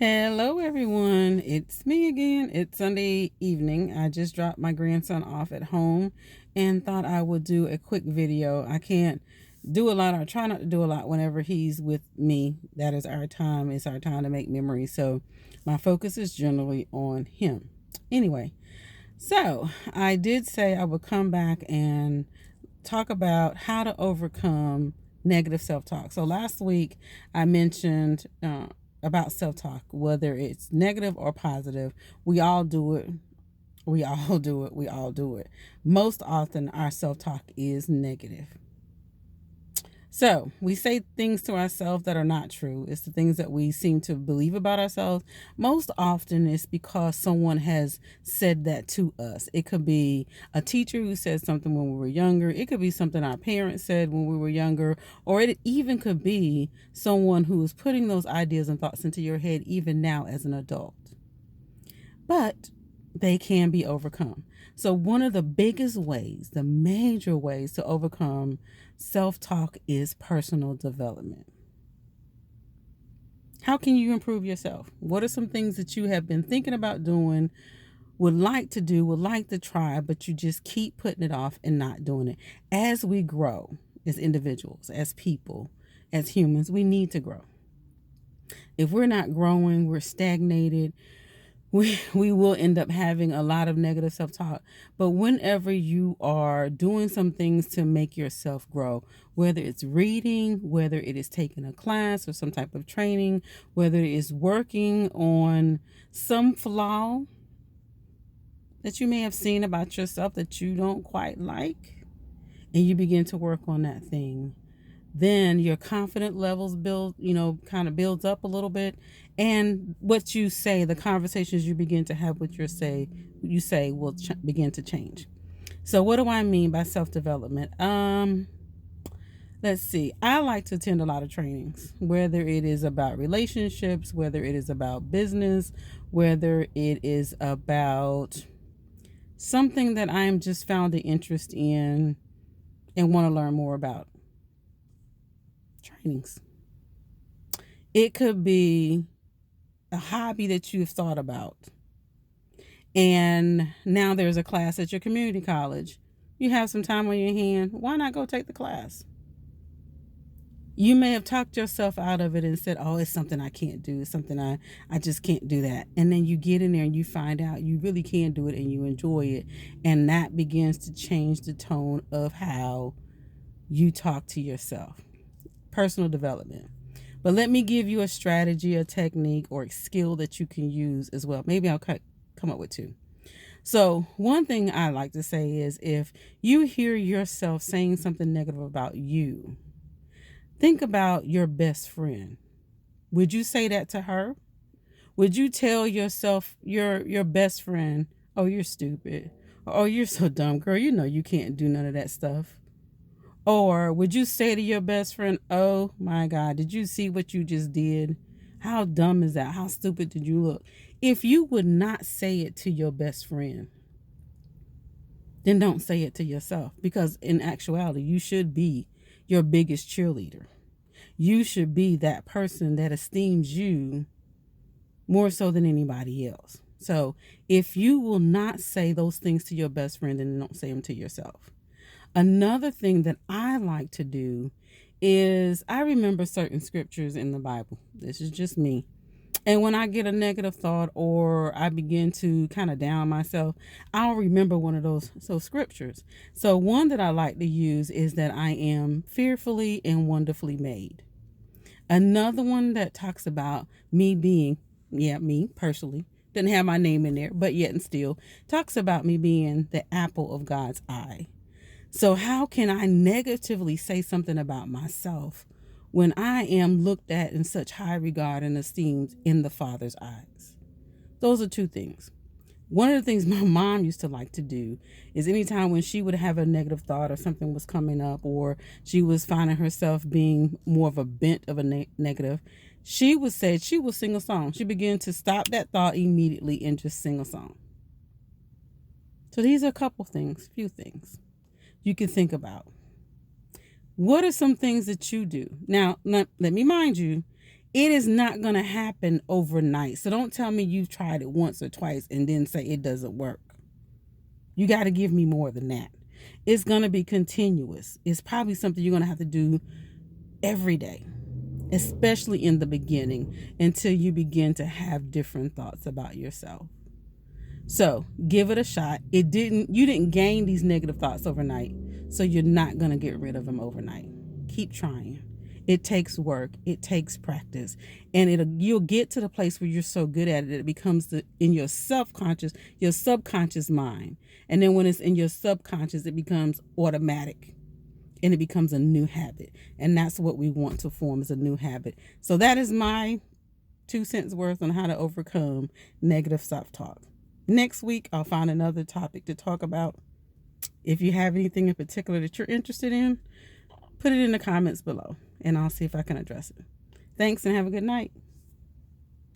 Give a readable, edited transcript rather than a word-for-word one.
Hello, everyone. It's me again. It's Sunday evening. I just dropped my grandson off at home and thought I would do a quick video. I can't do a lot, or try not to do a lot whenever he's with me. That is our time. It's our time to make memories. So my focus is generally on him. Anyway, so I did say I would come back and talk about how to overcome negative self talk. So last week I mentioned about self talk, whether it's negative or positive. We all do it. We all do it. We all do it. Most often, our self talk is negative. So we say things to ourselves that are not true. It's the things that we seem to believe about ourselves. Most often it's because someone has said that to us. It could be a teacher who said something when we were younger. It could be something our parents said when we were younger. Or it even could be someone who is putting those ideas and thoughts into your head even now as an adult. But they can be overcome. So, one of the biggest ways, the major ways to overcome self talk is personal development. How can you improve yourself? What are some things that you have been thinking about doing, would like to do, would like to try, but you just keep putting it off and not doing it? As we grow as individuals, as people, as humans, we need to grow. If we're not growing, we're stagnated, we will end up having a lot of negative self-talk. But whenever you are doing some things to make yourself grow, whether it's reading, whether it is taking a class or some type of training, whether it is working on some flaw that you may have seen about yourself that you don't quite like, and you begin to work on that thing, then your confidence levels kind of builds up a little bit. And what you say, the conversations you begin to have with you say will begin to change. So what do I mean by self-development? Let's see. I like to attend a lot of trainings, whether it is about relationships, whether it is about business, whether it is about something that I'm just found an interest in and want to learn more about. Trainings. It could be a hobby that you've thought about, and now there's a class at your community college. You have some time on your hand. Why not go take the class? You may have talked yourself out of it and said, oh, it's something I can't do. It's something I just can't do that. And then you get in there and you find out you really can do it and you enjoy it. And that begins to change the tone of how you talk to yourself. Personal development. But let me give you a strategy, a technique, or a skill that you can use as well. Maybe I'll come up with two. So one thing I like to say is, if you hear yourself saying something negative about you, think about your best friend. Would you say that to her? Would you tell yourself, your best friend, oh, you're stupid, or oh, you're so dumb, girl, you know you can't do none of that stuff? Or would you say to your best friend, oh my God, did you see what you just did? How dumb is that? How stupid did you look? If you would not say it to your best friend, then don't say it to yourself, because in actuality, you should be your biggest cheerleader. You should be that person that esteems you more so than anybody else. So if you will not say those things to your best friend, then don't say them to yourself. Another thing that I like to do is, I remember certain scriptures in the Bible. This is just me. And when I get a negative thought or I begin to kind of down myself, I'll remember one of those scriptures. So one that I like to use is that I am fearfully and wonderfully made. Another one that talks about me being, me personally, didn't have my name in there, but yet and still talks about me being the apple of God's eye. So how can I negatively say something about myself when I am looked at in such high regard and esteemed in the Father's eyes? Those are two things. One of the things my mom used to like to do is, anytime when she would have a negative thought or something was coming up, or she was finding herself being more of a bent of a negative, she would sing a song. She began to stop that thought immediately and just sing a song. So these are a few things you can think about. What are some things that you do? Now, let me mind you, It is not going to happen overnight. So don't tell me you've tried it once or twice and then say it doesn't work. You got to give me more than that. It's going to be continuous. It's probably something you're going to have to do every day, especially in the beginning, until you begin to have different thoughts about yourself. So give it a shot. You didn't gain these negative thoughts overnight, so you're not going to get rid of them overnight. Keep trying. It takes work. It takes practice, and you'll get to the place where you're so good at it, it becomes in your subconscious mind. And then when it's in your subconscious, it becomes automatic, and it becomes a new habit. And that's what we want to form, is a new habit. So that is my 2 cents worth on how to overcome negative self-talk. Next week, I'll find another topic to talk about. If you have anything in particular that you're interested in, put it in the comments below, and I'll see if I can address it. Thanks, and have a good night.